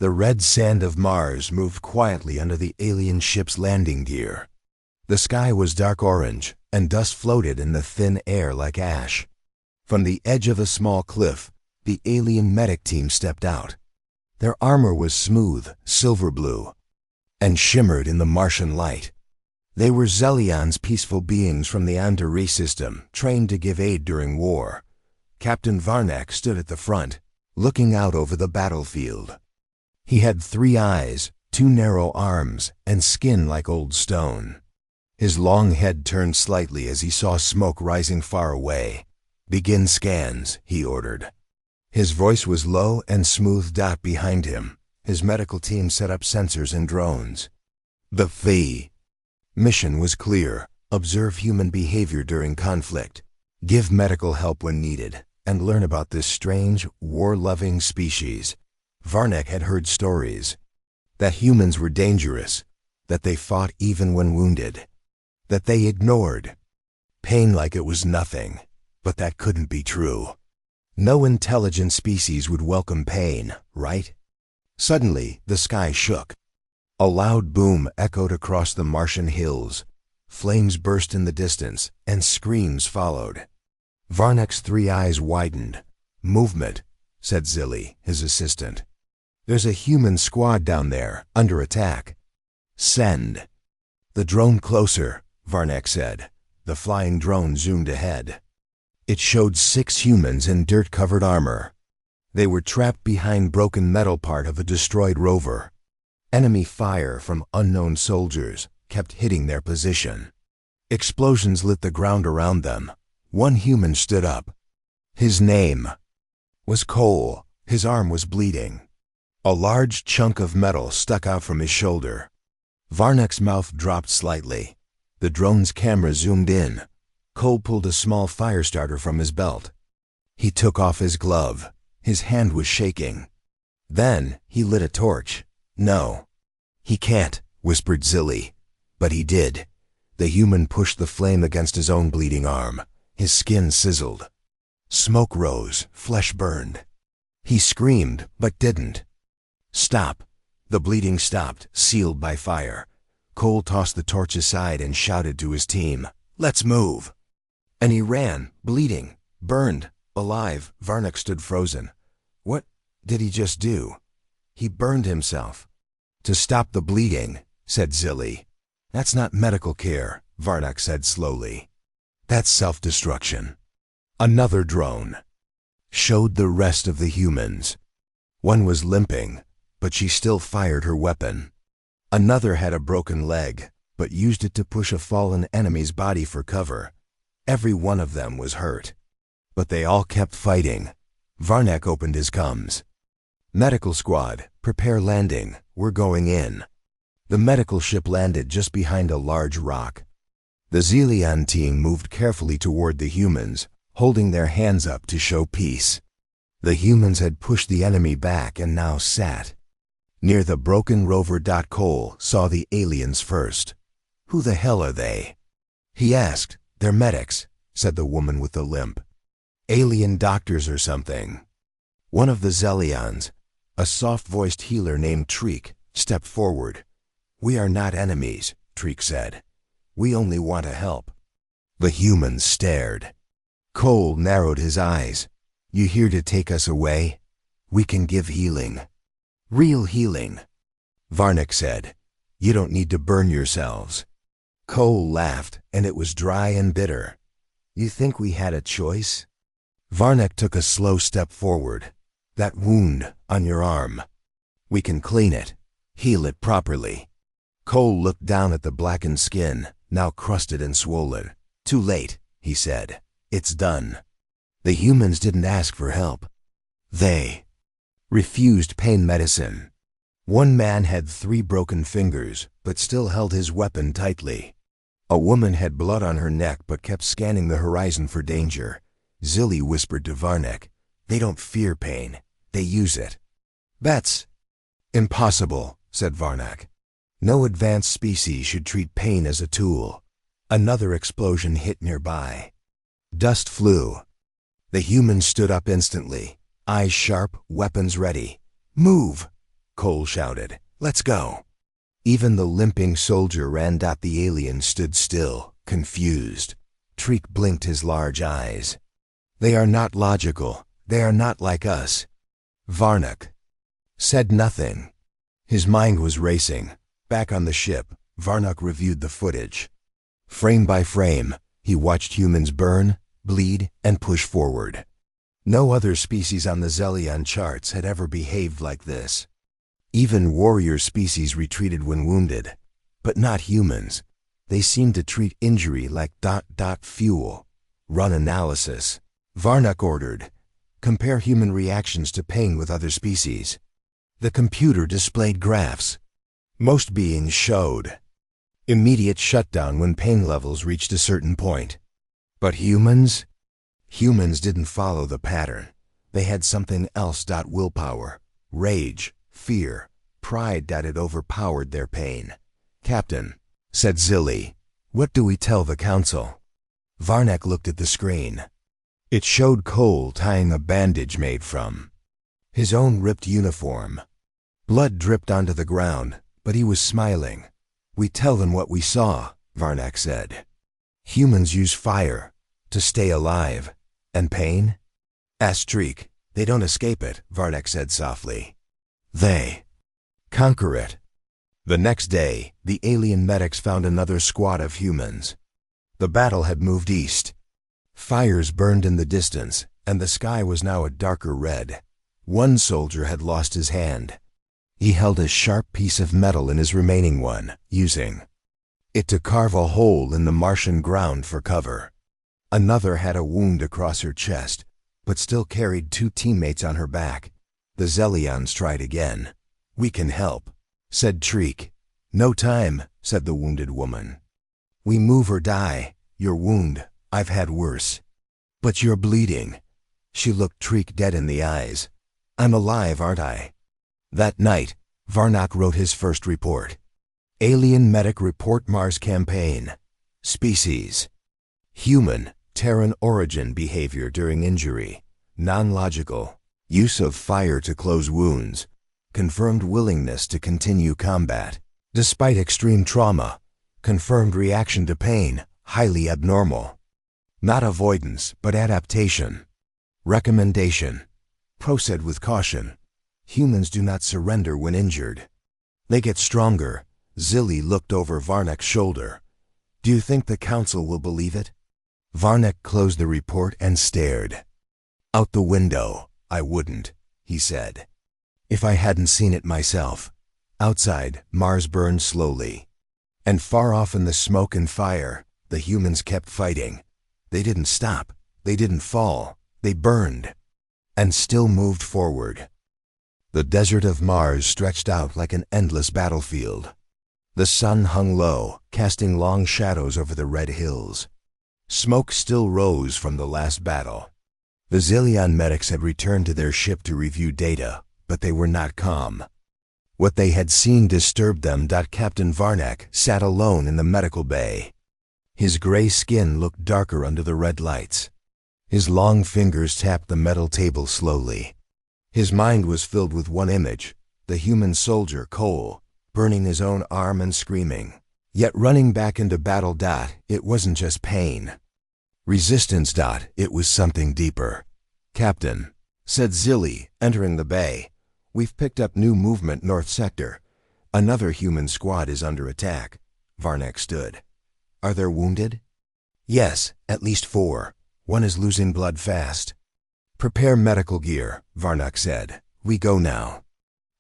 The red sand of Mars moved quietly under the alien ship's landing gear. The sky was dark orange, and dust floated in the thin air like ash. From the edge of a small cliff, the alien medic team stepped out. Their armor was smooth, silver blue, and shimmered in the Martian light. They were Zelions, peaceful beings from the Andari system, trained to give aid during war. Captain Varnak stood at the front, looking out over the battlefield. He had 3 eyes, 2 narrow arms, and skin like old stone. His long head turned slightly as he saw smoke rising far away. "Begin scans," he ordered. His voice was low and smooth. Behind him, his medical team set up sensors and drones. The FI mission was clear: observe human behavior during conflict, give medical help when needed, and learn about this strange, war-loving species. Varnak had heard stories that humans were dangerous, that they fought even when wounded, that they ignored pain like it was nothing, but that couldn't be true. No intelligent species would welcome pain, right? Suddenly, the sky shook. A loud boom echoed across the Martian hills. Flames burst in the distance, and screams followed. Varnak's 3 eyes widened. "Movement," said Zilli, his assistant. "There's a human squad down there, under attack." "Send." "The drone closer," Varnak said. The flying drone zoomed ahead. It showed 6 humans in dirt-covered armor. They were trapped behind broken metal part of a destroyed rover. Enemy fire from unknown soldiers kept hitting their position. Explosions lit the ground around them. One human stood up. His name was Cole. His arm was bleeding. A large chunk of metal stuck out from his shoulder. Varnak's mouth dropped slightly. The drone's camera zoomed in. Cole pulled a small fire starter from his belt. He took off his glove. His hand was shaking. Then he lit a torch. "No, he can't," whispered Zilli. But he did. The human pushed the flame against his own bleeding arm. His skin sizzled. Smoke rose, flesh burned. He screamed, but didn't. "Stop." The bleeding stopped, sealed by fire. Cole tossed the torch aside and shouted to his team, "Let's move." And he ran, bleeding, burned, alive. Varnak stood frozen. What did he just do? He burned himself. "To stop the bleeding," said Zilli. "That's not medical care," Varnak said slowly. "That's self-destruction." Another drone showed the rest of the humans. One was limping, but she still fired her weapon. Another had a broken leg, but used it to push a fallen enemy's body for cover. Every one of them was hurt, but they all kept fighting. Varnak opened his comms. "Medical squad, prepare landing. We're going in." The medical ship landed just behind a large rock. The Zelion team moved carefully toward the humans, holding their hands up to show peace. The humans had pushed the enemy back and now sat near the broken rover. Cole saw the aliens first. "Who the hell are they?" he asked. "They're medics," said the woman with the limp. "Alien doctors or something." One of the Zelions, a soft-voiced healer named Treek, stepped forward. "We are not enemies," Treek said. "We only want to help." The humans stared. Cole narrowed his eyes. "You here to take us away? We can give healing." "Real healing," Varnak said. "You don't need to burn yourselves." Cole laughed, and it was dry and bitter. "You think we had a choice?" Varnak took a slow step forward. "That wound on your arm. We can clean it, heal it properly." Cole looked down at the blackened skin, now crusted and swollen. "Too late," he said. "It's done." The humans didn't ask for help. They refused pain medicine. One man had 3 broken fingers, but still held his weapon tightly. A woman had blood on her neck but kept scanning the horizon for danger. Zilli whispered to Varnak, "They don't fear pain. They use it." "That's impossible," said Varnak. "No advanced species should treat pain as a tool." Another explosion hit nearby. Dust flew. The humans stood up instantly, eyes sharp, weapons ready. "Move!" Cole shouted. Let's go. Even the limping soldier ran. The alien stood still, confused. Treek blinked his large eyes. They are not logical. They are not like us. Varnak said nothing. His mind was racing. Back on the ship, Varnak reviewed the footage. Frame by frame, he watched humans burn, bleed, and push forward. No other species on the Zelion charts had ever behaved like this. Even warrior species retreated when wounded, but not humans. They seemed to treat injury like fuel. Run analysis. Varnak ordered. Compare human reactions to pain with other species. The computer displayed graphs. Most beings showed immediate shutdown when pain levels reached a certain point. But humans? Humans didn't follow the pattern. They had something else. Willpower, rage, fear, pride. It overpowered their pain. Captain, said Zilly, what do we tell the council? Varnak looked at the screen. It showed Cole tying a bandage made from his own ripped uniform. Blood dripped onto the ground, but he was smiling. We tell them what we saw, Varnak said. Humans use fire to stay alive. And pain? Asked Treek. They don't escape it, Varnak said softly. They conquer it. The next day, the alien medics found another squad of humans. The battle had moved east. Fires burned in the distance, and the sky was now a darker red. One soldier had lost his hand. He held a sharp piece of metal in his remaining one, using it to carve a hole in the Martian ground for cover. Another had a wound across her chest, but still carried 2 teammates on her back. The Zelions tried again. We can help, said Treek. No time, said the wounded woman. We move or die. Your wound, I've had worse. But you're bleeding. She looked Treek dead in the eyes. I'm alive, aren't I? That night, Varnak wrote his first report. Alien Medic Report Mars Campaign. Species: human, Terran origin behavior during injury. Non-logical. Use of fire to close wounds. Confirmed willingness to continue combat. Despite extreme trauma. Confirmed reaction to pain, highly abnormal. Not avoidance, but adaptation. Recommendation: proceed with caution. Humans do not surrender when injured. They get stronger. Zilly looked over Varnak's shoulder. Do you think the council will believe it? Varnak closed the report and stared. Out the window. I wouldn't, he said. If I hadn't seen it myself. Outside, Mars burned slowly. And far off in the smoke and fire, the humans kept fighting. They didn't stop. They didn't fall. They burned. And still moved forward. The desert of Mars stretched out like an endless battlefield. The sun hung low, casting long shadows over the red hills. Smoke still rose from the last battle. The Zelion medics had returned to their ship to review data, but they were not calm. What they had seen disturbed them. Captain Varnak sat alone in the medical bay. His gray skin looked darker under the red lights. His long fingers tapped the metal table slowly. His mind was filled with one image, the human soldier Cole, burning his own arm and screaming. Yet running back into battle. It wasn't just pain. Resistance. It was something deeper. Captain, said Zilly, entering the bay. We've picked up new movement north sector. Another human squad is under attack. Varnak stood. Are there wounded? Yes, at least 4. One is losing blood fast. Prepare medical gear, Varnak said. We go now.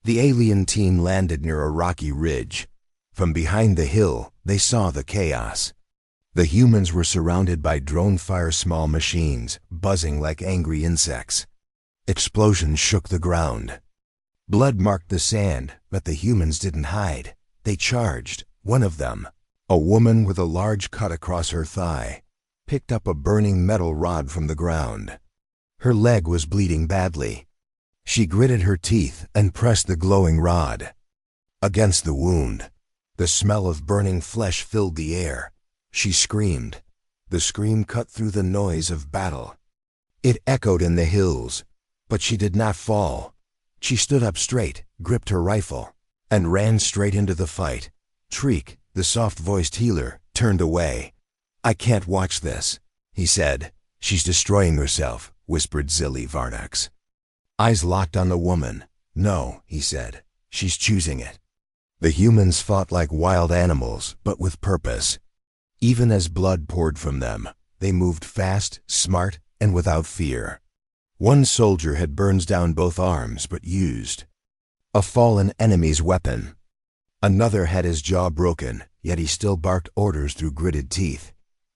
The alien team landed near a rocky ridge. From behind the hill, they saw the chaos. The humans were surrounded by drone-fire small machines, buzzing like angry insects. Explosions shook the ground. Blood marked the sand, but the humans didn't hide. They charged. One of them, a woman with a large cut across her thigh, picked up a burning metal rod from the ground. Her leg was bleeding badly. She gritted her teeth and pressed the glowing rod against the wound. The smell of burning flesh filled the air. She screamed. The scream cut through the noise of battle. It echoed in the hills, but she did not fall. She stood up straight, gripped her rifle, and ran straight into the fight. Treek, the soft-voiced healer, turned away. "I can't watch this," he said. "She's destroying herself," whispered Zilly Varnax. Eyes locked on the woman. "No," he said. "She's choosing it." The humans fought like wild animals, but with purpose. Even as blood poured from them, they moved fast, smart, and without fear. One soldier had burned down both arms, but used a fallen enemy's weapon. Another had his jaw broken, yet he still barked orders through gritted teeth.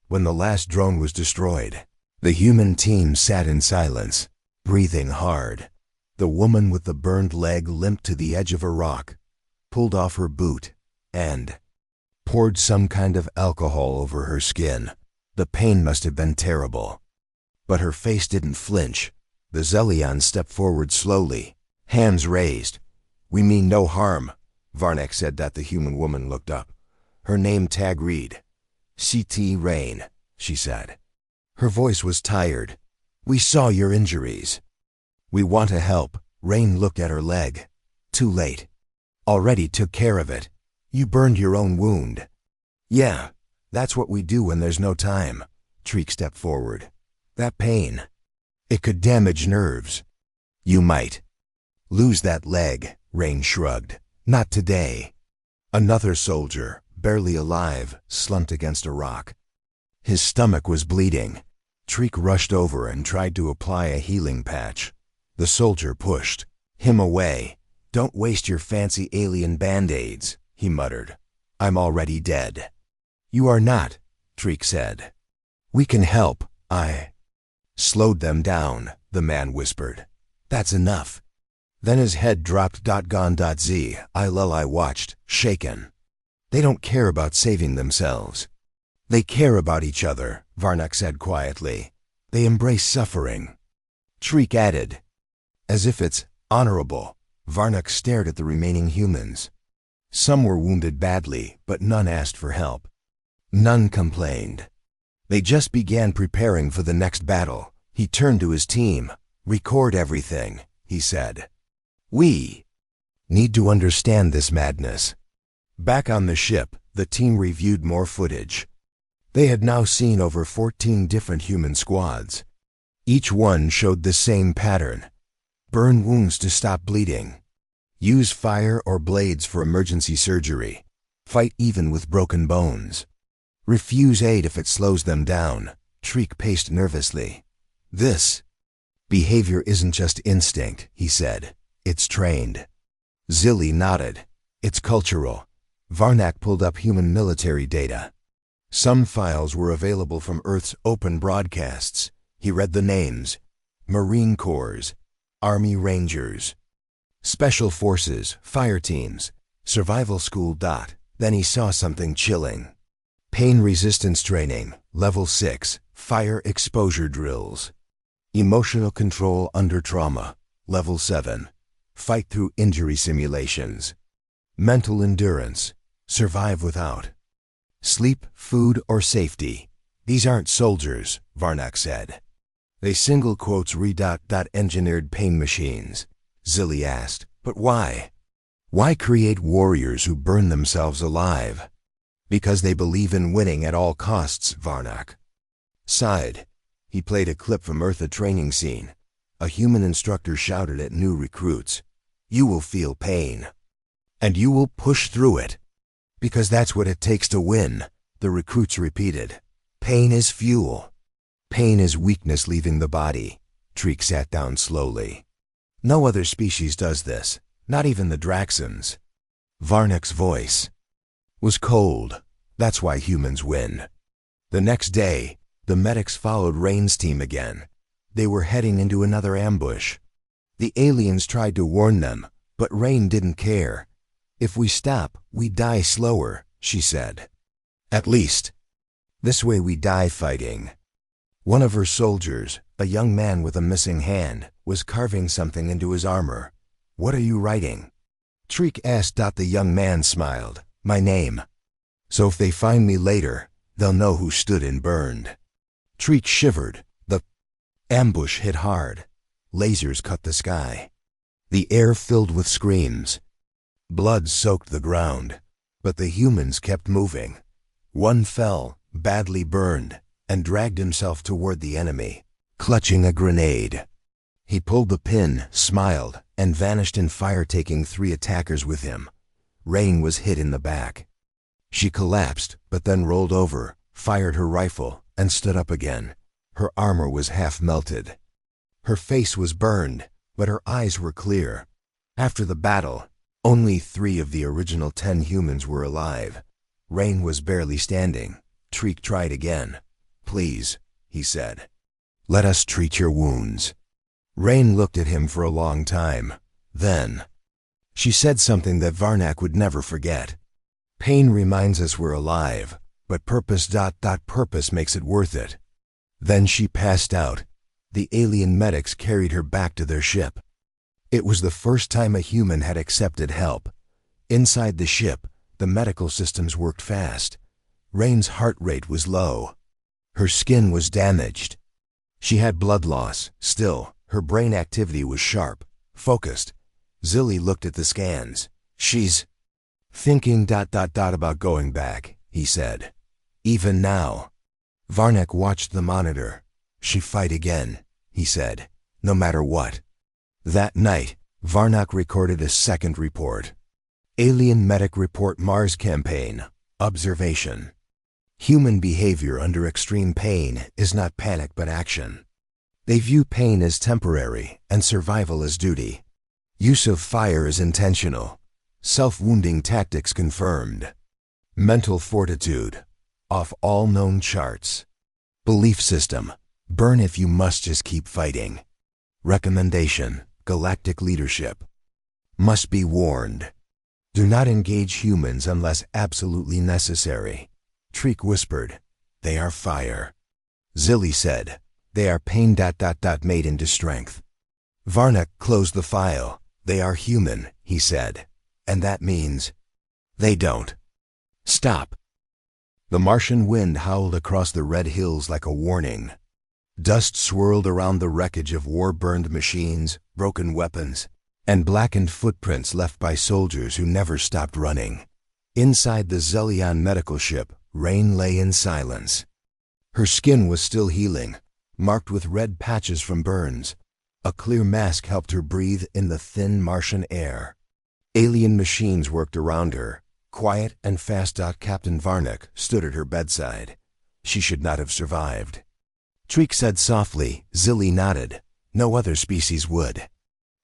When the last drone was destroyed, the human team sat in silence, breathing hard. The woman with the burned leg limped to the edge of a rock, pulled off her boot, and poured some kind of alcohol over her skin. The pain must have been terrible. But her face didn't flinch. The Zelion stepped forward slowly, hands raised. "We mean no harm," Varnax said. That the human woman looked up. Her name tag read, "CT Rain," she said. Her voice was tired. "We saw your injuries. We want to help." Rain looked at her leg. "Too late. Already took care of it. You burned your own wound." "Yeah, that's what we do when there's no time." Treek stepped forward. "That pain, it could damage nerves. You might lose that leg." Rain shrugged. "Not today." Another soldier, barely alive, slumped against a rock. His stomach was bleeding. Treek rushed over and tried to apply a healing patch. The soldier pushed him away. "Don't waste your fancy alien band-aids," he muttered. "I'm already dead." "You are not," Treek said. "We can help." "I slowed them down," the man whispered. "That's enough." Then his head dropped. Gone.z. I watched, shaken. "They don't care about saving themselves. They care about each other," Varnax said quietly. "They embrace suffering." Treek added, "As if it's honorable." Varnax stared at the remaining humans. Some were wounded badly, but none asked for help. None complained. They just began preparing for the next battle. He turned to his team. "Record everything," he said. "We need to understand this madness." Back on the ship, the team reviewed more footage. They had now seen over 14 different human squads. Each one showed the same pattern. Burn wounds to stop bleeding. Use fire or blades for emergency surgery. Fight even with broken bones. Refuse aid if it slows them down. Treek paced nervously. "This behavior isn't just instinct," he said. "It's trained." Zilly nodded. "It's cultural." Varnax pulled up human military data. Some files were available from Earth's open broadcasts. He read the names: Marine Corps, Army Rangers, Special Forces, Fire Teams, Survival School. Then he saw something chilling. Pain resistance training, level 6, fire exposure drills. Emotional control under trauma, level 7, fight through injury simulations. Mental endurance, survive without sleep, food, or safety. "These aren't soldiers," Varnax said. "They single quotes engineered pain machines." Zilly asked, "But why? Why create warriors who burn themselves alive?" "Because they believe in winning at all costs," Varnax sighed. He played a clip from Earth training scene. A human instructor shouted at new recruits, "You will feel pain. And you will push through it. Because that's what it takes to win." The recruits repeated, "Pain is fuel. Pain is weakness leaving the body." Treek sat down slowly. "No other species does this, not even the Draxons." Varnax's voice was cold. "That's why humans win." The next day, the medics followed Rain's team again. They were heading into another ambush. The aliens tried to warn them, but Rain didn't care. "If we stop, we die slower," she said. "At least this way we die fighting." One of her soldiers, a young man with a missing hand, was carving something into his armor. "What are you writing?" Treek asked. The young man smiled. "My name. So if they find me later, they'll know who stood and burned." Treek shivered. The ambush hit hard. Lasers cut the sky. The air filled with screams. Blood soaked the ground, but the humans kept moving. One fell, badly burned, and dragged himself toward the enemy, clutching a grenade. He pulled the pin, smiled, and vanished in fire, taking 3 attackers with him. Rain was hit in the back. She collapsed, but then rolled over, fired her rifle, and stood up again. Her armor was half melted. Her face was burned, but her eyes were clear. After the battle, only 3 of the original 10 humans were alive. Rain was barely standing. Treek tried again. "Please," he said. "Let us treat your wounds." Rain looked at him for a long time. Then, she said something that Varnak would never forget. "Pain reminds us we're alive, but purpose makes it worth it." Then she passed out. The alien medics carried her back to their ship. It was the first time a human had accepted help. Inside the ship, the medical systems worked fast. Rain's heart rate was low. Her skin was damaged. She had blood loss. Still, her brain activity was sharp, focused. Zilly looked at the scans. "She's thinking about going back," he said. "Even now." Varnak watched the monitor. "She fight again," he said, "no matter what." That night, Varnak recorded a second report. Alien Medic Report Mars Campaign. Observation. Human behavior under extreme pain is not panic but action. They view pain as temporary and survival as duty. Use of fire is intentional. Self-wounding tactics confirmed. Mental fortitude. Off all known charts. Belief system. Burn if you must, just keep fighting. Recommendation. Galactic leadership. Must be warned. Do not engage humans unless absolutely necessary. Treek whispered, "They are fire." Zilly said, "They are pain made into strength." Varnak closed the file. "They are human," he said. "And that means they don't stop." The Martian wind howled across the red hills like a warning. Dust swirled around the wreckage of war-burned machines, broken weapons, and blackened footprints left by soldiers who never stopped running. Inside the Zelion medical ship, Rain lay in silence. Her skin was still healing, marked with red patches from burns. A clear mask helped her breathe in the thin Martian air. Alien machines worked around her, quiet and fast. Captain Varnak stood at her bedside. She should not have survived. Treek said softly. Zilly nodded. No other species would.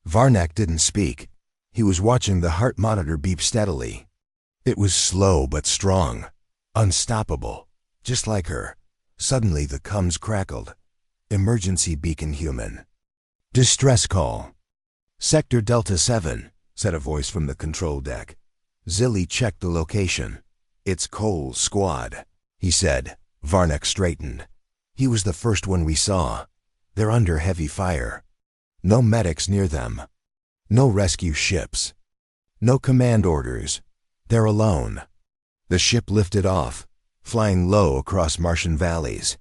Varnak didn't speak. He was watching the heart monitor beep steadily. It was slow but strong. Unstoppable. Just like her. Suddenly the comms crackled. "Emergency beacon human. Distress call." "Sector Delta 7, said a voice from the control deck. Zilly checked the location. "It's Cole's squad," he said. Varnak straightened. "He was the first one we saw. They're under heavy fire. No medics near them. No rescue ships. No command orders. They're alone." The ship lifted off, flying low across Martian valleys.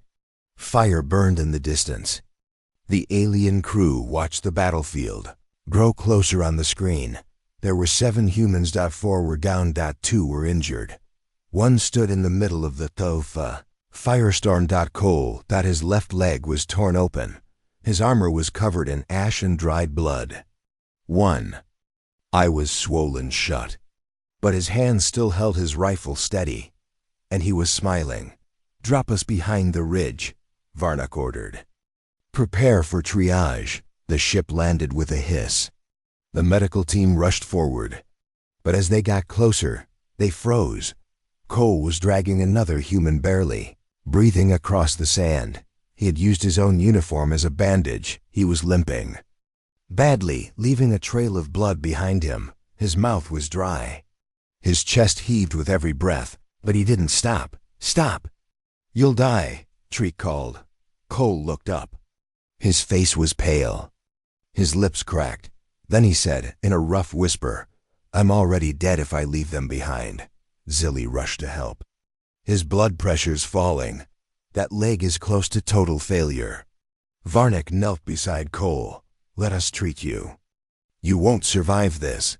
Fire burned in the distance. The alien crew watched the battlefield grow closer on the screen. There were 7 humans. 4 were down. 2 were injured. One stood in the middle of the Tofa firestorm. Cole. His left leg was torn open. His armor was covered in ash and dried blood. 1. Eye was swollen shut, but his hand still held his rifle steady, and he was smiling. "Drop us behind the ridge," Varnak ordered. "Prepare for triage." The ship landed with a hiss. The medical team rushed forward, but as they got closer, they froze. Cole was dragging another human barely, breathing across the sand. He had used his own uniform as a bandage. He was limping badly, leaving a trail of blood behind him. His mouth was dry. His chest heaved with every breath, but he didn't stop. "Stop! You'll die," Treek called. Cole looked up. His face was pale. His lips cracked. Then he said, in a rough whisper, "I'm already dead if I leave them behind." Zilly rushed to help. "His blood pressure's falling. That leg is close to total failure." Varnak knelt beside Cole. "Let us treat you." You won't survive this.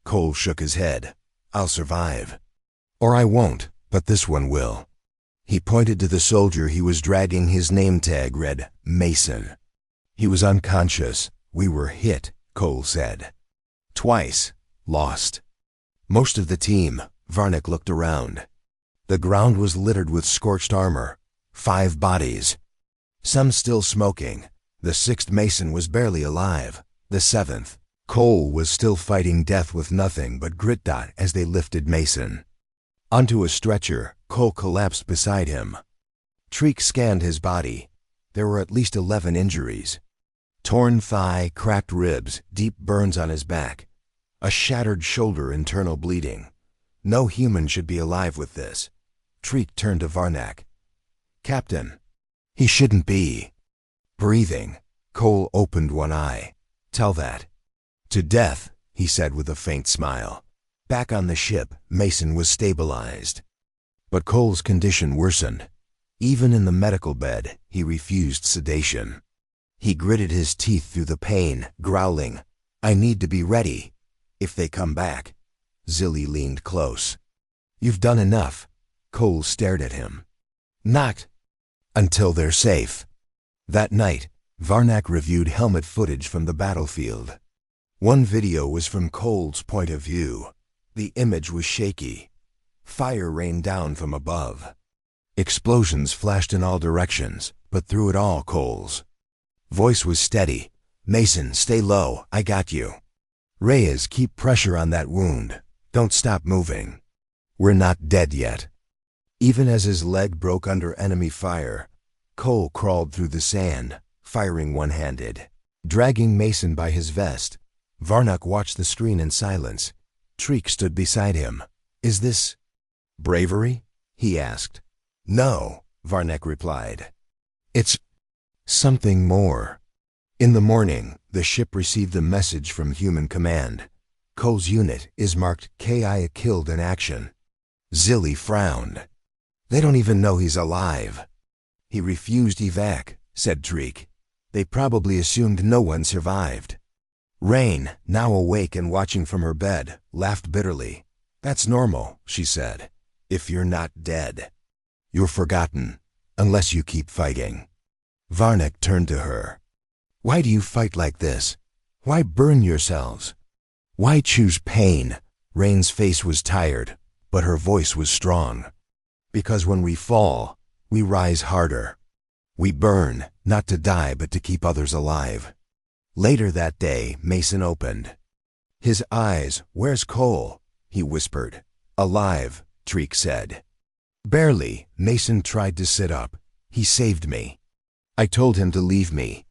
Cole shook his head. I'll survive. Or I won't, but this one will. He pointed to the soldier he was dragging. His name tag read Mason. He was unconscious. We were hit, Cole said. Twice. Lost. Most of the team. Varnick looked around. The ground was littered with scorched armor. 5 bodies. Some still smoking. The 6th Mason was barely alive. The 7th. Cole was still fighting death with nothing but grit. As they lifted Mason onto a stretcher, Cole collapsed beside him. Treek scanned his body. There were at least 11 injuries. Torn thigh, cracked ribs, deep burns on his back. A shattered shoulder, internal bleeding. No human should be alive with this. Treek turned to Varnack. Captain. He shouldn't be. Breathing. Cole opened one eye. Tell that. To death, he said with a faint smile. Back on the ship, Mason was stabilized. But Cole's condition worsened. Even in the medical bed, he refused sedation. He gritted his teeth through the pain, growling, I need to be ready. If they come back. Zilly leaned close. You've done enough. Cole stared at him. Not until they're safe. That night, Varnack reviewed helmet footage from the battlefield. One video was from Cole's point of view. The image was shaky. Fire rained down from above. Explosions flashed in all directions, but through it all Cole's voice was steady. Mason, stay low, I got you. Reyes, keep pressure on that wound. Don't stop moving. We're not dead yet. Even as his leg broke under enemy fire, Cole crawled through the sand, firing one-handed, dragging Mason by his vest. Varnack watched the screen in silence. Treek stood beside him. Is this bravery? He asked. No, Varnack replied. It's something more. In the morning, the ship received a message from Human Command. Cole's unit is marked KI killed in action. Zilly frowned. They don't even know he's alive. He refused evac, said Treek. They probably assumed no one survived. Rain, now awake and watching from her bed, laughed bitterly. That's normal, she said. If you're not dead. You're forgotten, unless you keep fighting. Varnack turned to her. Why do you fight like this? Why burn yourselves? Why choose pain? Rain's face was tired, but her voice was strong. Because when we fall, we rise harder. We burn, not to die but to keep others alive. Later that day, Mason opened. His eyes, where's Cole? He whispered. Alive, Treek said. Barely, Mason tried to sit up. He saved me. I told him to leave me.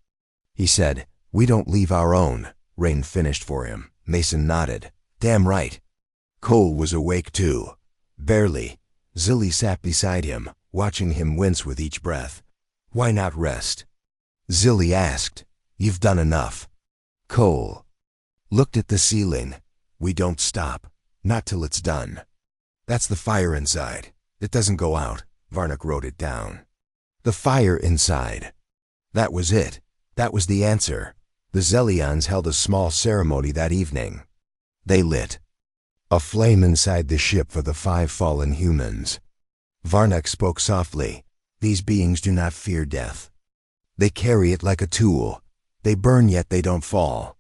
He said, we don't leave our own. Rain finished for him. Mason nodded. Damn right. Cole was awake too. Barely. Zilly sat beside him, watching him wince with each breath. Why not rest? Zilly asked. You've done enough. Cole looked at the ceiling. We don't stop. Not till it's done. That's the fire inside. It doesn't go out. Varnack wrote it down. The fire inside. That was it. That was the answer. The Zelions held a small ceremony that evening. They lit a flame inside the ship for the 5 fallen humans. Varnack spoke softly. These beings do not fear death. They carry it like a tool. They burn yet they don't fall.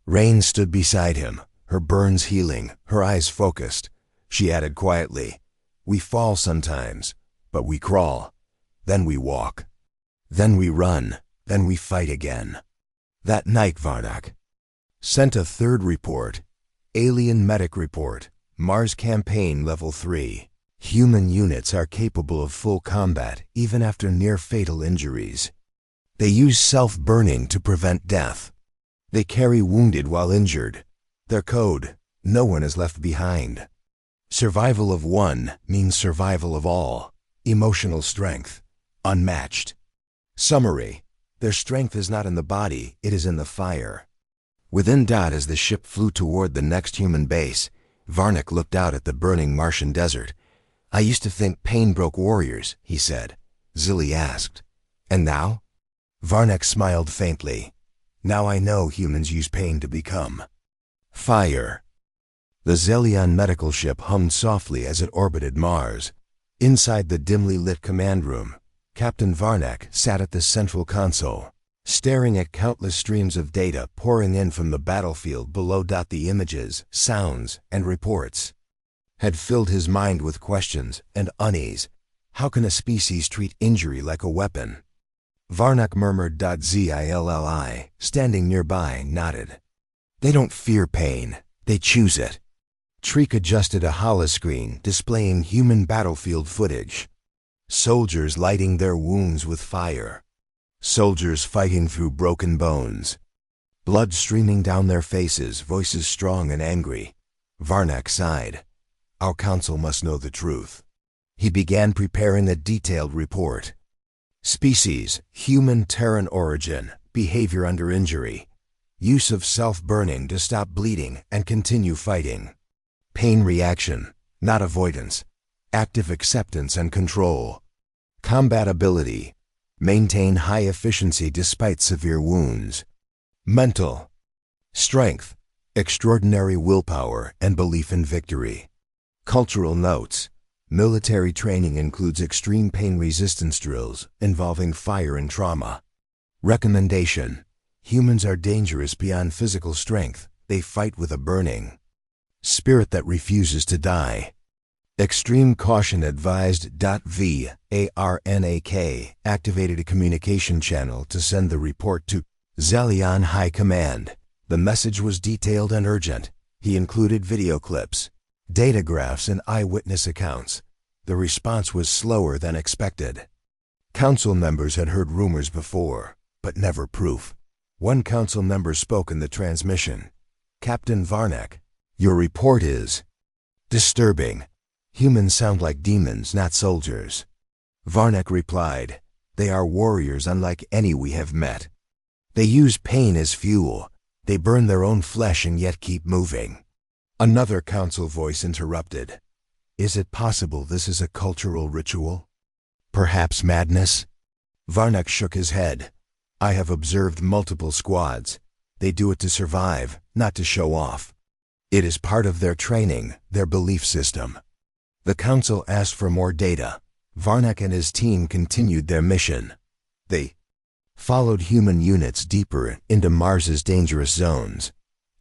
Rain stood beside him, her burns healing, her eyes focused. She added quietly, we fall sometimes, but we crawl. Then we walk. Then we run. Then we fight again. That night, Varnack sent a 3rd report. Alien Medic Report. Mars Campaign Level 3. Human units are capable of full combat even after near-fatal injuries. They use self-burning to prevent death. They carry wounded while injured. Their code, no one is left behind. Survival of one means survival of all. Emotional strength, unmatched. Summary, their strength is not in the body, it is in the fire. Within dot as the ship flew toward the next human base, Varnack looked out at the burning Martian desert. I used to think pain broke warriors, he said. Zilly asked. And now? Varnack smiled faintly. Now I know humans use pain to become Fire. The Zelion medical ship hummed softly as it orbited Mars. Inside the dimly lit command room, Captain Varnak sat at the central console, staring at countless streams of data pouring in from the battlefield below. The images, sounds, and reports had filled his mind with questions and unease. How can a species treat injury like a weapon? Varnak murmured. Zilli, standing nearby, nodded. They don't fear pain, they choose it. Treek adjusted a holoscreen displaying human battlefield footage. Soldiers lighting their wounds with fire. Soldiers fighting through broken bones. Blood streaming down their faces, voices strong and angry. Varnak sighed. Our council must know the truth. He began preparing a detailed report. Species, human Terran origin, behavior under injury. Use of self-burning to stop bleeding and continue fighting. Pain reaction, not avoidance. Active acceptance and control. Combat ability. Maintain high efficiency despite severe wounds. Mental. Strength. Extraordinary willpower and belief in victory. Cultural notes. Military training includes extreme pain resistance drills involving fire and trauma. Recommendation. Humans are dangerous beyond physical strength. They fight with a burning spirit that refuses to die. Extreme caution advised. Varnak activated a communication channel to send the report to Zelion High Command. The message was detailed and urgent. He included video clips, data graphs, and eyewitness accounts. The response was slower than expected. Council members had heard rumors before, but never proof. One council member spoke in the transmission. Captain Varnak, your report is disturbing. Humans sound like demons, not soldiers. Varnak replied, they are warriors unlike any we have met. They use pain as fuel. They burn their own flesh and yet keep moving. Another council voice interrupted. Is it possible this is a cultural ritual? Perhaps madness? Varnak shook his head. I have observed multiple squads. They do it to survive, not to show off. It is part of their training, their belief system. The council asked for more data. Varnak and his team continued their mission. They followed human units deeper into Mars's dangerous zones.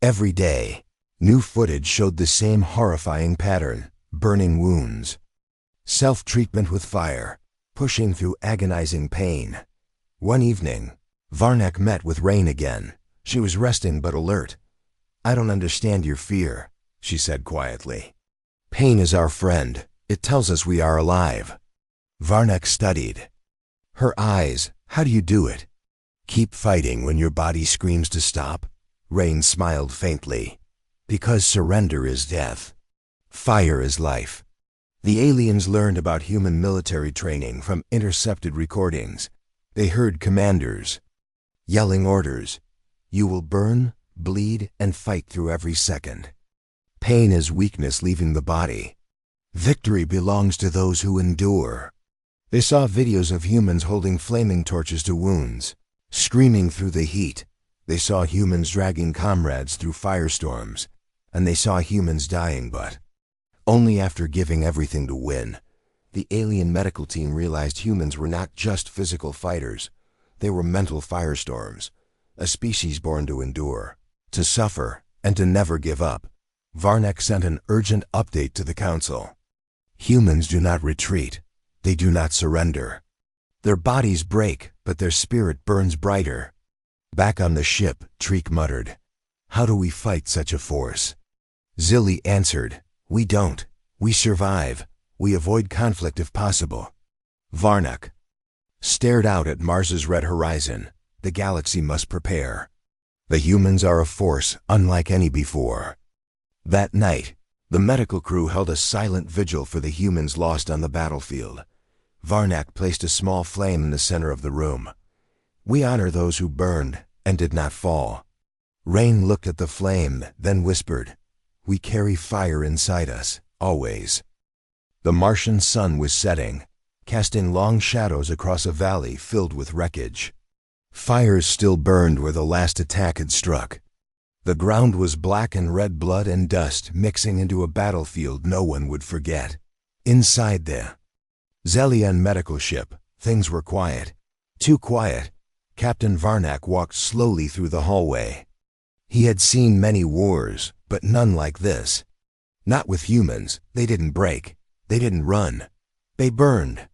Every day, new footage showed the same horrifying pattern: burning wounds, self-treatment with fire, pushing through agonizing pain. One evening, Varnak met with Rain again. She was resting but alert. I don't understand your fear, she said quietly. Pain is our friend. It tells us we are alive. Varnak studied her eyes. How do you do it? Keep fighting when your body screams to stop? Rain smiled faintly. Because surrender is death. Fire is life. The aliens learned about human military training from intercepted recordings. They heard commanders yelling orders. You will burn, bleed, and fight through every second. Pain is weakness leaving the body. Victory belongs to those who endure. They saw videos of humans holding flaming torches to wounds, screaming through the heat. They saw humans dragging comrades through firestorms, and they saw humans dying, but only after giving everything to win. The alien medical team realized humans were not just physical fighters. They were mental firestorms, a species born to endure, to suffer, and to never give up. Varnak sent an urgent update to the council. Humans do not retreat. They do not surrender. Their bodies break, but their spirit burns brighter. Back on the ship, Treek muttered, how do we fight such a force? Zilli answered, we don't. We survive. We avoid conflict if possible. Varnak stared out at Mars's red horizon. The galaxy must prepare. The humans are a force unlike any before. That night, the medical crew held a silent vigil for the humans lost on the battlefield. Varnak placed a small flame in the center of the room. We honor those who burned and did not fall. Rain looked at the flame, then whispered, we carry fire inside us, always. The Martian sun was setting, casting long shadows across a valley filled with wreckage. Fires still burned where the last attack had struck. The ground was black and red blood and dust mixing into a battlefield no one would forget. Inside the Zelian medical ship, things were quiet. Too quiet. Captain Varnak walked slowly through the hallway. He had seen many wars, but none like this. Not with humans. They didn't break. They didn't run. They burned.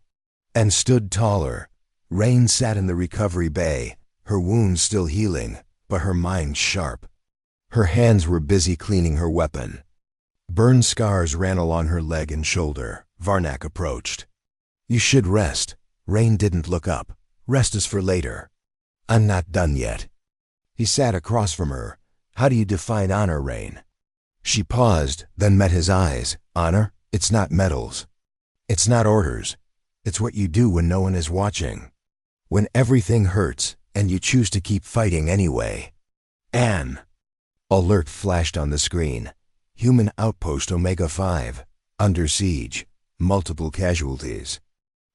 And stood taller. Rain sat in the recovery bay, her wounds still healing, but her mind sharp. Her hands were busy cleaning her weapon. Burn scars ran along her leg and shoulder. Varnak approached. "You should rest." Rain didn't look up. "Rest is for later." "I'm not done yet." He sat across from her. "How do you define honor, Rain?" She paused, then met his eyes. "Honor? It's not medals. It's not orders. It's what you do when no one is watching. When everything hurts, and you choose to keep fighting anyway." Anne. Alert flashed on the screen. Human outpost Omega-5. Under siege. Multiple casualties.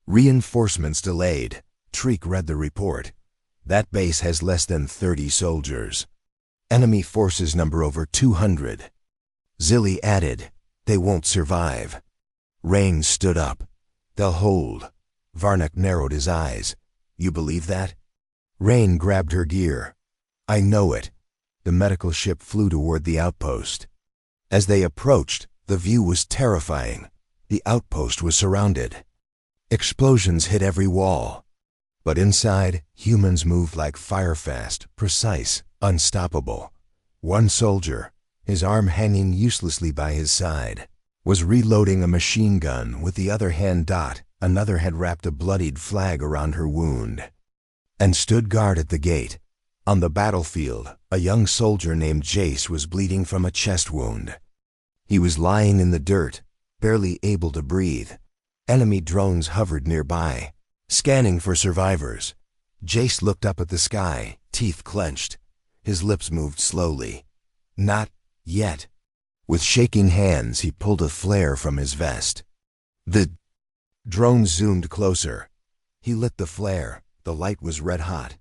Reinforcements delayed. Treek read the report. That base has less than 30 soldiers. Enemy forces number over 200. Zilly added, "They won't survive." Rain stood up. "They'll hold." Varnak narrowed his eyes. "You believe that?" Rain grabbed her gear. "I know it." The medical ship flew toward the outpost. As they approached, the view was terrifying. The outpost was surrounded. Explosions hit every wall. But inside, humans moved like fire-fast, precise, unstoppable. One soldier, his arm hanging uselessly by his side, was reloading a machine gun with the other hand. Another had wrapped a bloodied flag around her wound and stood guard at the gate. On the battlefield, a young soldier named Jace was bleeding from a chest wound. He was lying in the dirt, barely able to breathe. Enemy drones hovered nearby, scanning for survivors. Jace looked up at the sky, teeth clenched. His lips moved slowly. "Not yet." With shaking hands, he pulled a flare from his vest. The drone zoomed closer. He lit the flare. The light was red hot.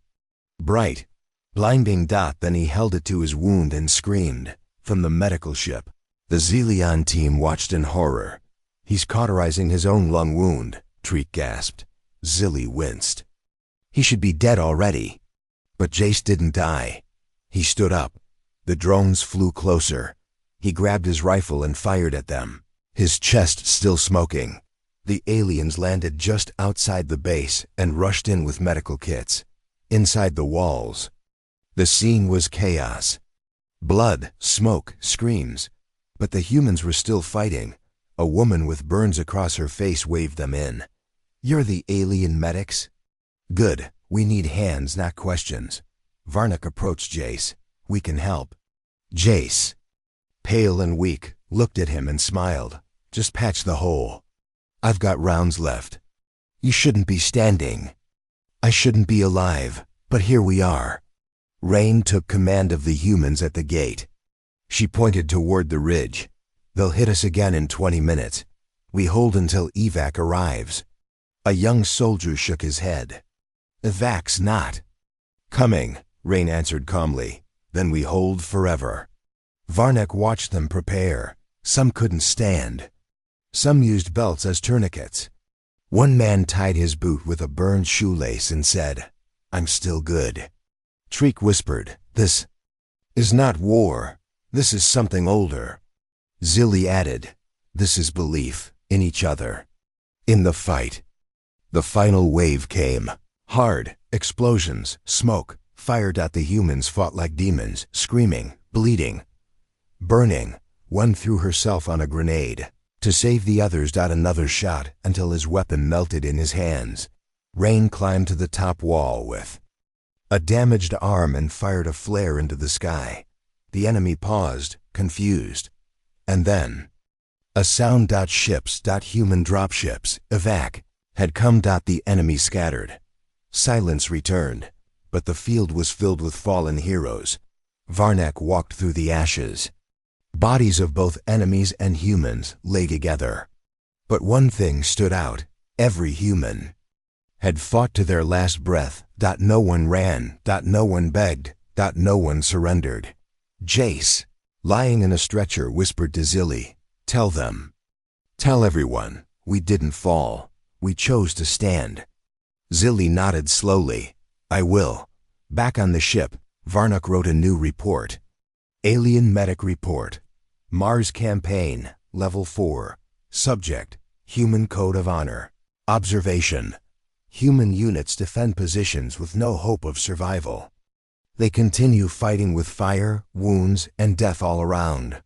Bright, blinding. Then he held it to his wound and screamed. From the medical ship, the Zelion team watched in horror. "He's cauterizing his own lung wound," Treek gasped. Zilly winced. "He should be dead already." But Jace didn't die. He stood up. The drones flew closer. He grabbed his rifle and fired at them, his chest still smoking. The aliens landed just outside the base and rushed in with medical kits. Inside the walls, the scene was chaos. Blood, smoke, screams. But the humans were still fighting. A woman with burns across her face waved them in. "You're the alien medics? Good. We need hands, not questions." Varnak approached Jace. "We can help." Jace, pale and weak, looked at him and smiled. "Just patch the hole. I've got rounds left. You shouldn't be standing. I shouldn't be alive, but here we are." Rain took command of the humans at the gate. She pointed toward the ridge. "They'll hit us again in 20 minutes. We hold until evac arrives." A young soldier shook his head. "Evac's not coming," Rain answered calmly. "Then we hold forever." Varnak watched them prepare. Some couldn't stand. Some used belts as tourniquets. One man tied his boot with a burned shoelace and said, "I'm still good." Treek whispered, "This is not war. This is something older." Zilly added, "This is belief in each other, in the fight." The final wave came. Hard, explosions, smoke, fire. The humans fought like demons, screaming, bleeding, burning. One threw herself on a grenade. To save the others. Another shot until his weapon melted in his hands. Rain climbed to the top wall with a damaged arm and fired a flare into the sky. The enemy paused, confused. And then a sound. Ships. Human dropships, evac, had come. The enemy scattered. Silence returned, but the field was filled with fallen heroes. Varnak walked through the ashes. Bodies of both enemies and humans lay together. But one thing stood out. Every human had fought to their last breath. No one ran. No one begged. No one surrendered. Jace, lying in a stretcher, whispered to Zilly, "Tell them. Tell everyone, we didn't fall. We chose to stand." Zilly nodded slowly. "I will." Back on the ship, Varnock wrote a new report. Alien Medic Report. Mars Campaign, Level 4. Subject, Human Code of Honor. Observation. Human units defend positions with no hope of survival. They continue fighting with fire, wounds, and death all around.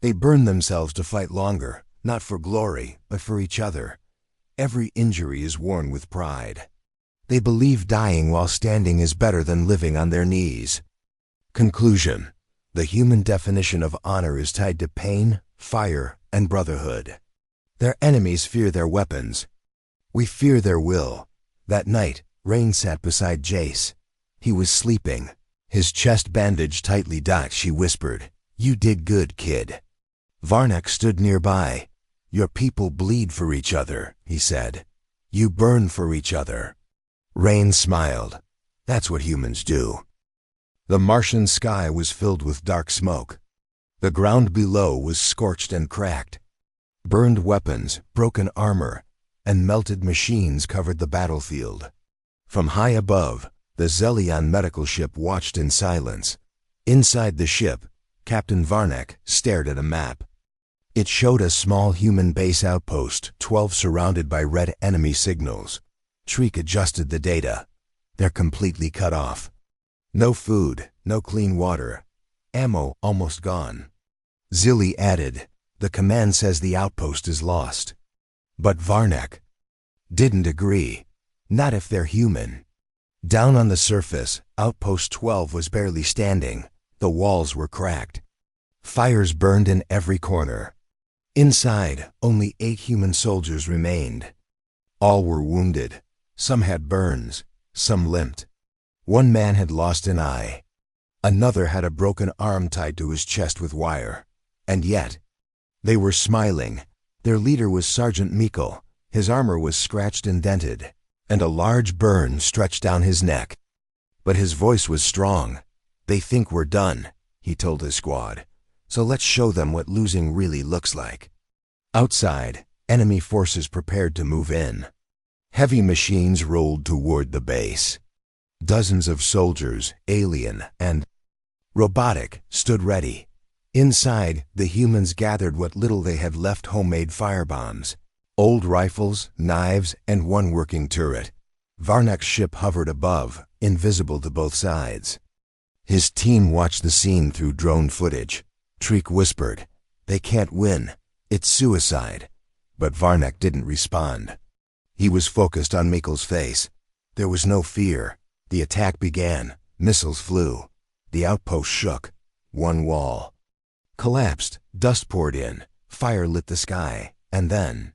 They burn themselves to fight longer, not for glory, but for each other. Every injury is worn with pride. They believe dying while standing is better than living on their knees. Conclusion. The human definition of honor is tied to pain, fire, and brotherhood. Their enemies fear their weapons. We fear their will. That night, Rain sat beside Jace. He was sleeping, his chest bandaged tightly. She whispered, "You did good, kid." Varnock stood nearby. "Your people bleed for each other," he said. "You burn for each other." Rain smiled. "That's what humans do." The Martian sky was filled with dark smoke. The ground below was scorched and cracked. Burned weapons, broken armor, and melted machines covered the battlefield. From high above, the Zelion medical ship watched in silence. Inside the ship, Captain Varnock stared at a map. It showed a small human base outpost, 12 surrounded by red enemy signals. Shriek adjusted the data. They're completely cut off. No food, no clean water. Ammo almost gone. Zilly added, "The command says the outpost is lost." But Varnock didn't agree. Not if they're human. Down on the surface, Outpost 12 was barely standing. The walls were cracked. Fires burned in every corner. Inside, only 8 human soldiers remained. All were wounded. Some had burns. Some limped. One man had lost an eye. Another had a broken arm tied to his chest with wire. And yet, they were smiling. Their leader was Sergeant Mikkel. His armor was scratched and dented, and a large burn stretched down his neck. But his voice was strong. "They think we're done," he told his squad. "So let's show them what losing really looks like." Outside, enemy forces prepared to move in. Heavy machines rolled toward the base. Dozens of soldiers, alien and robotic, stood ready. Inside, the humans gathered what little they had left: homemade firebombs, old rifles, knives, and one working turret. Varnock's ship hovered above, invisible to both sides. His team watched the scene through drone footage. Shriek whispered, "They can't win. It's suicide." But Varnock didn't respond. He was focused on Mikkel's face. There was no fear. The attack began. Missiles flew. The outpost shook. One wall collapsed. Dust poured in. Fire lit the sky. And then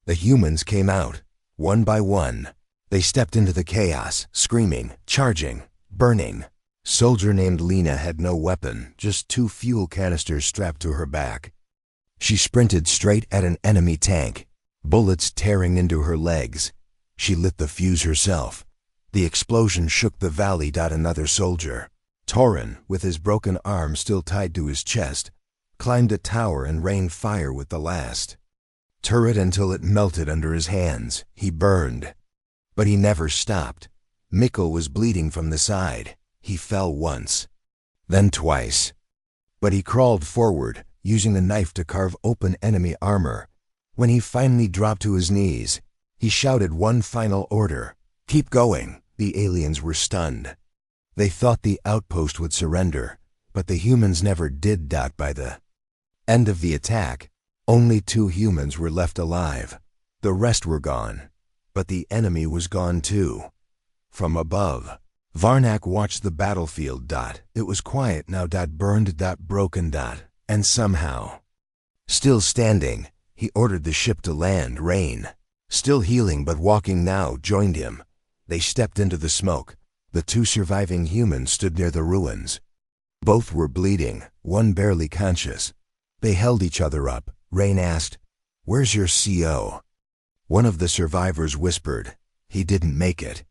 the humans came out. One by one, they stepped into the chaos, screaming, charging, burning. Soldier named Lena had no weapon, just 2 fuel canisters strapped to her back. She sprinted straight at an enemy tank, bullets tearing into her legs. She lit the fuse herself. The explosion shook the valley. Another soldier, Torin, with his broken arm still tied to his chest, climbed a tower and rained fire with the last turret until it melted under his hands. He burned. But he never stopped. Mikkel was bleeding from the side. He fell once, then twice. But he crawled forward, using the knife to carve open enemy armor. When he finally dropped to his knees, he shouted one final order: "Keep going." The aliens were stunned. They thought the outpost would surrender, but the humans never did. By the end of the attack, only 2 humans were left alive. The rest were gone. But the enemy was gone too. From above, Varnock watched the battlefield. It was quiet now. Burned. Broken. And somehow, still standing, he ordered the ship to land. Rain, still healing but walking now, joined him. They stepped into the smoke. The 2 surviving humans stood near the ruins. Both were bleeding, one barely conscious. They held each other up. Rain asked, "Where's your CO?" One of the survivors whispered, "He didn't make it."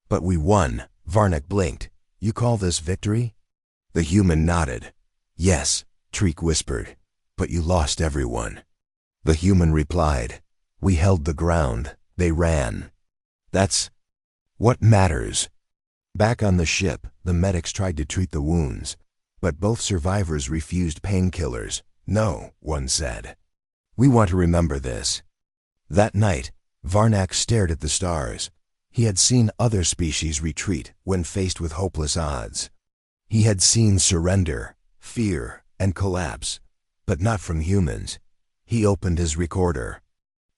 "But we won." Varnock blinked. "You call this victory?" The human nodded. Yes, Treek whispered, but you lost everyone. The human replied, we held the ground, they ran. That's what matters. Back on the ship, the medics tried to treat the wounds, but both survivors refused painkillers. No, one said. We want to remember this. That night, Varnak stared at the stars. He had seen other species retreat when faced with hopeless odds. He had seen surrender, fear, and collapse, but not from humans. He opened his recorder.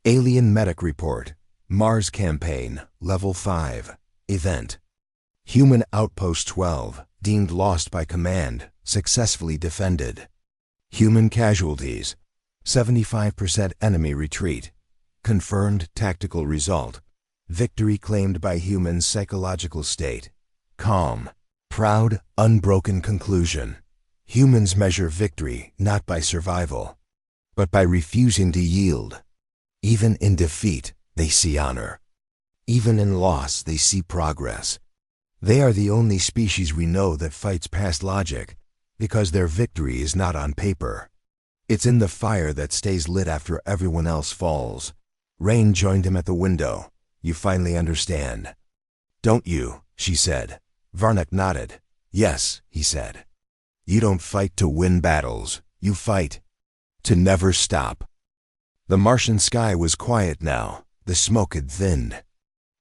Alien Medic Report, Mars Campaign, Level 5, Event. Human Outpost 12, deemed lost by command, successfully defended. Human casualties, 75% enemy retreat. Confirmed tactical result. Victory claimed by humans' psychological state. Calm, proud, unbroken conclusion. Humans measure victory not by survival, but by refusing to yield. Even in defeat, they see honor. Even in loss, they see progress. They are the only species we know that fights past logic, because their victory is not on paper. It's in the fire that stays lit after everyone else falls. Rain joined him at the window. You finally understand. Don't you? She said. Varnak nodded. Yes, he said. You don't fight to win battles. You fight to never stop. The Martian sky was quiet now. The smoke had thinned.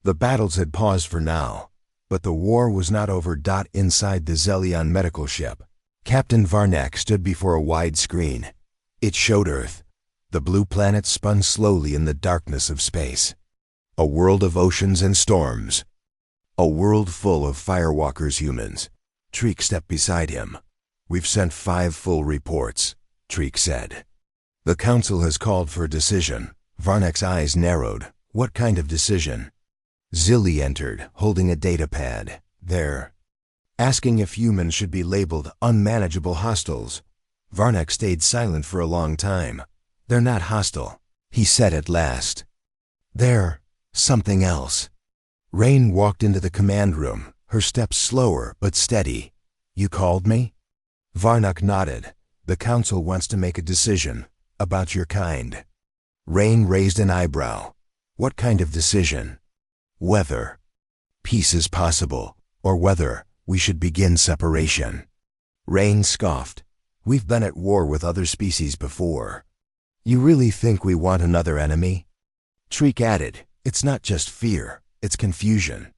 The battles had paused for now, but the war was not over. Inside the Zelion medical ship, Captain Varnak stood before a wide screen. It showed Earth. The blue planet spun slowly in the darkness of space. A world of oceans and storms. A world full of firewalkers humans. Treek stepped beside him. We've sent 5 full reports, Treek said. The Council has called for a decision. Varnak's eyes narrowed. What kind of decision? Zilli entered, holding a data pad. They're asking if humans should be labeled unmanageable hostiles. Varnak stayed silent for a long time. They're not hostile, he said at last. They're something else. Rain walked into the command room, her steps slower but steady. You called me? Varnak nodded. The Council wants to make a decision about your kind. Rain raised an eyebrow. What kind of decision? Whether peace is possible, or whether we should begin separation. Rain scoffed. We've been at war with other species before. You really think we want another enemy? Treek added, it's not just fear, it's confusion.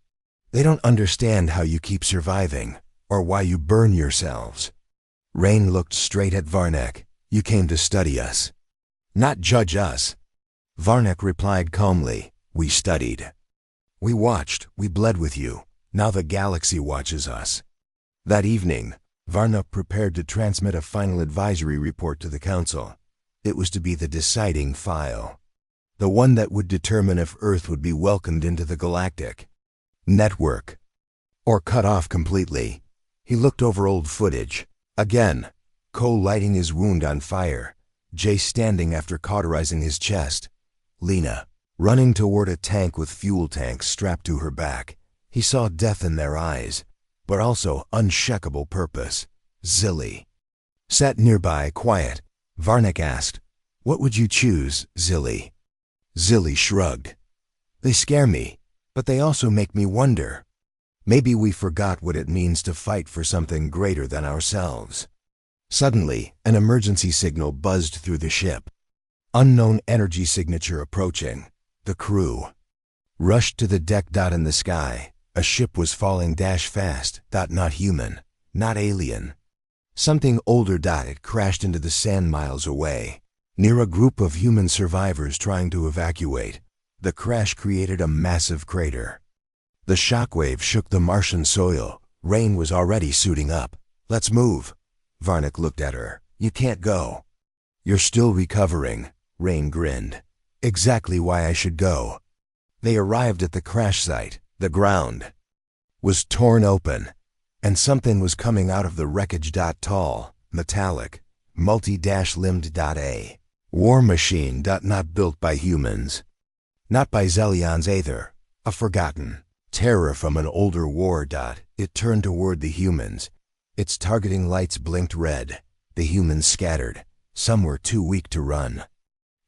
They don't understand how you keep surviving, or why you burn yourselves. Rain looked straight at Varnak. You came to study us, not judge us. Varnak replied calmly, we studied. We watched, we bled with you. Now the galaxy watches us. That evening, Varnak prepared to transmit a final advisory report to the Council. It was to be the deciding file. The one that would determine if Earth would be welcomed into the galactic network, or cut off completely. He looked over old footage. Again, Cole lighting his wound on fire. Jay standing after cauterizing his chest. Lena running toward a tank with fuel tanks strapped to her back. He saw death in their eyes, but also unshakable purpose. Zilli sat nearby, quiet. Varnak asked, what would you choose, Zilli? Zilli shrugged. They scare me, but they also make me wonder. Maybe we forgot what it means to fight for something greater than ourselves. Suddenly, an emergency signal buzzed through the ship. Unknown energy signature approaching. The crew rushed to the deck. In the sky, a ship was falling fast. Not human, not alien. Something older. It crashed into the sand miles away, near a group of human survivors trying to evacuate. The crash created a massive crater. The shockwave shook the Martian soil. Rain was already suiting up. Let's move. Varnak looked at her. You can't go. You're still recovering. Rain grinned. Exactly why I should go. They arrived at the crash site. The ground was torn open, and something was coming out of the wreckage. Tall, metallic, multi-limbed. A war machine. Not built by humans. Not by Zelions either. A forgotten terror from an older war. It turned toward the humans. Its targeting lights blinked red. The humans scattered. Some were too weak to run.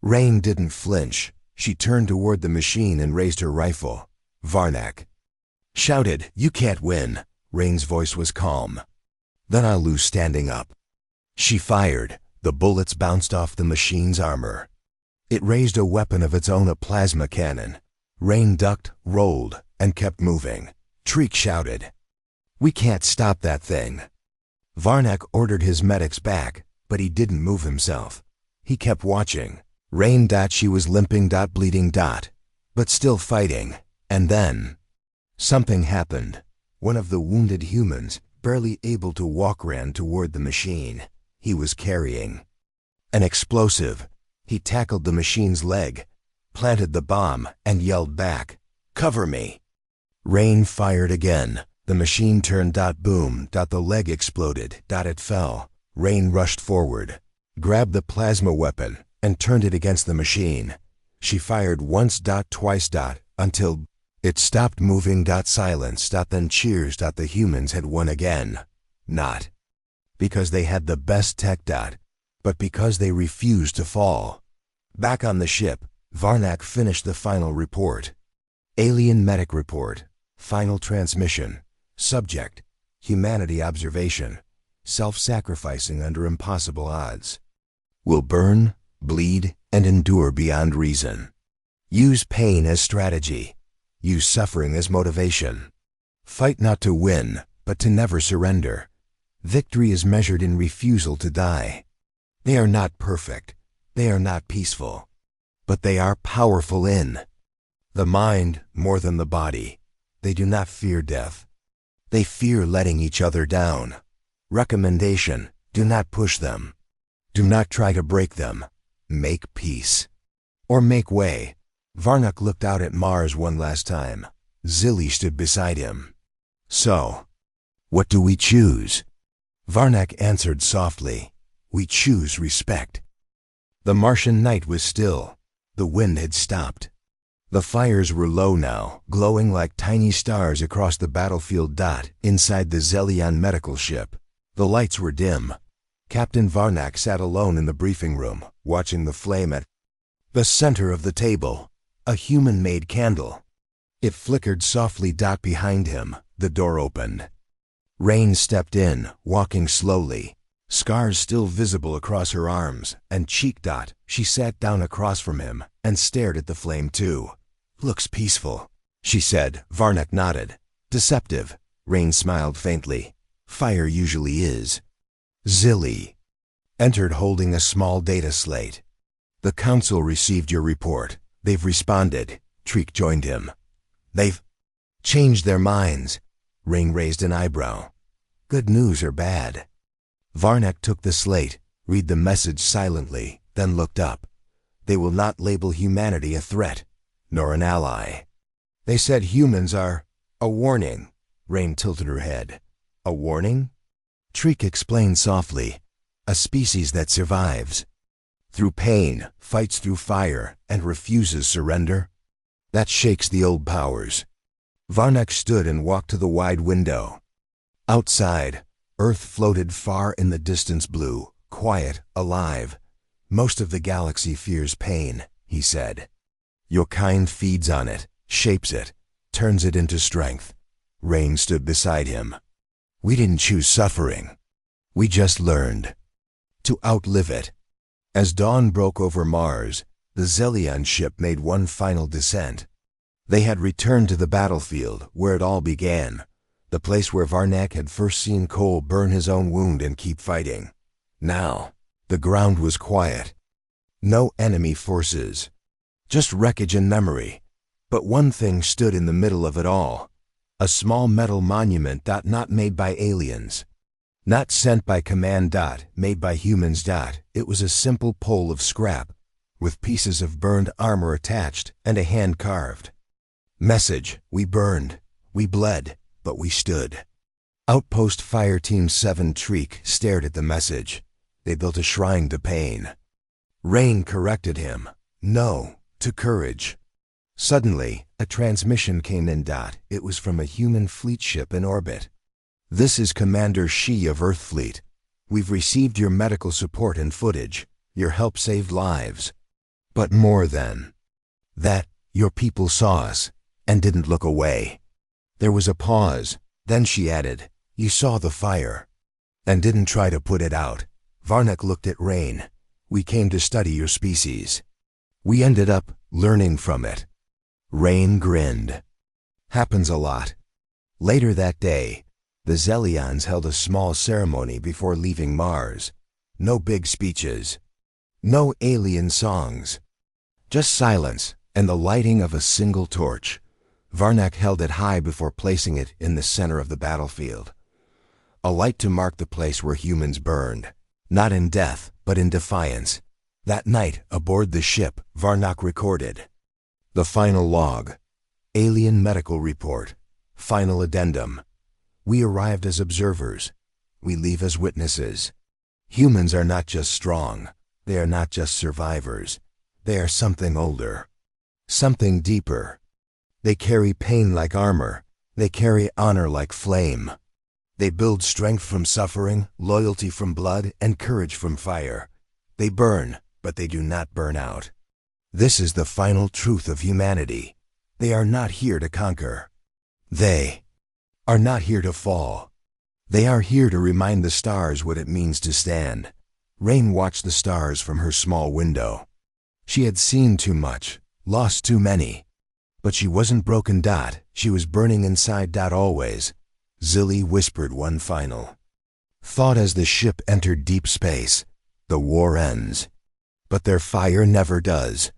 Rain didn't flinch. She turned toward the machine and raised her rifle. Varnak shouted, "You can't win." Rain's voice was calm. "Then I'll lose standing up." She fired. The bullets bounced off the machine's armor. It raised a weapon of its own, a plasma cannon. Rain ducked, rolled, and kept moving. Treek shouted, "We can't stop that thing." Varnak ordered his medics back, but he didn't move himself. He kept watching. Rain. She was limping. Bleeding. But still fighting. And then something happened. One of the wounded humans, barely able to walk, ran toward the machine. He was carrying an explosive. He tackled the machine's leg, planted the bomb, and yelled back, "Cover me." Rain fired again. The machine turned. Boom. The leg exploded. It fell. Rain rushed forward, grabbed the plasma weapon, and turned it against the machine. She fired once. Twice. Until it stopped moving. Silence. Then cheers. The humans had won again. Not because they had the best tech. But because they refused to fall. Back on the ship, Varnak finished the final report. Alien Medic Report. Final transmission. Subject: Humanity observation. Self-sacrificing under impossible odds. Will burn, bleed, and endure beyond reason. Use pain as strategy. Use suffering as motivation. Fight not to win, but to never surrender. Victory is measured in refusal to die. They are not perfect. They are not peaceful. But they are powerful in the mind more than the body. They do not fear death. They fear letting each other down. Recommendation: do not push them. Do not try to break them. Make peace. Or make way. Varnak looked out at Mars one last time. Zilly stood beside him. "So, what do we choose?" Varnak answered softly, "We choose respect." The Martian night was still. The wind had stopped. The fires were low now, glowing like tiny stars across the battlefield. Inside the Zelion medical ship, the lights were dim. Captain Varnak sat alone in the briefing room, watching the flame at the center of the table. A human-made candle. It flickered softly. Behind him, the door opened. Rain stepped in, walking slowly, scars still visible across her arms and cheek. She sat down across from him and stared at the flame too. "Looks peaceful," she said. Varnak nodded. "Deceptive." Rain smiled faintly. "Fire usually is." Zilly entered holding a small data slate. "The council received your report. They've responded." Treek joined him. "They've changed their minds." Rain raised an eyebrow. "Good news or bad?" Varnak took the slate, read the message silently, then looked up. "They will not label humanity a threat, nor an ally. They said humans are a warning." Rain tilted her head. "A warning?" Treek explained softly. "A species that survives through pain, fights through fire, and refuses surrender. That shakes the old powers." Varnak stood and walked to the wide window. Outside, Earth floated far in the distance, blue, quiet, alive. "Most of the galaxy fears pain," he said. "Your kind feeds on it, shapes it, turns it into strength." Rain stood beside him. "We didn't choose suffering. We just learned to outlive it." As dawn broke over Mars, the Zelion ship made one final descent. They had returned to the battlefield, where it all began, the place where Varnak had first seen Cole burn his own wound and keep fighting. Now, the ground was quiet. No enemy forces, just wreckage and memory. But one thing stood in the middle of it all. A small metal monument. Not made by aliens. Not sent by command. Made by humans. It was a simple pole of scrap, with pieces of burned armor attached and a hand carved message: "We burned, we bled, but we stood." Outpost Fire Team 7 Treek stared at the message. "They built a shrine to pain." Rain corrected him. "No, to courage." Suddenly, a transmission came in. It was from a human fleet ship in orbit. "This is Commander Shi of Earth Fleet. We've received your medical support and footage. Your help saved lives. But more than that, your people saw us and didn't look away. There was a pause. Then she added, you saw the fire and didn't try to put it out. Varnak looked at Rain. We came to study your species. We ended up learning from it. Rain grinned. Happens a lot. Later that day, the Zelions held a small ceremony before leaving Mars. No big speeches. No alien songs. Just silence and the lighting of a single torch. Varnak held it high before placing it in the center of the battlefield. A light to mark the place where humans burned. Not in death, but in defiance. That night, aboard the ship, Varnak recorded the final log. Alien medical report. Final addendum. We arrived as observers. We leave as witnesses. Humans are not just strong. They are not just survivors. They are something older. Something deeper. They carry pain like armor. They carry honor like flame. They build strength from suffering, loyalty from blood, and courage from fire. They burn, but they do not burn out. This is the final truth of humanity. They are not here to conquer. They are not here to fall. They are here to remind the stars what it means to stand. Rain watched the stars from her small window. She had seen too much, lost too many. But she wasn't broken. She was burning inside. Always. Zilly whispered one final thought as the ship entered deep space. The war ends. But their fire never does.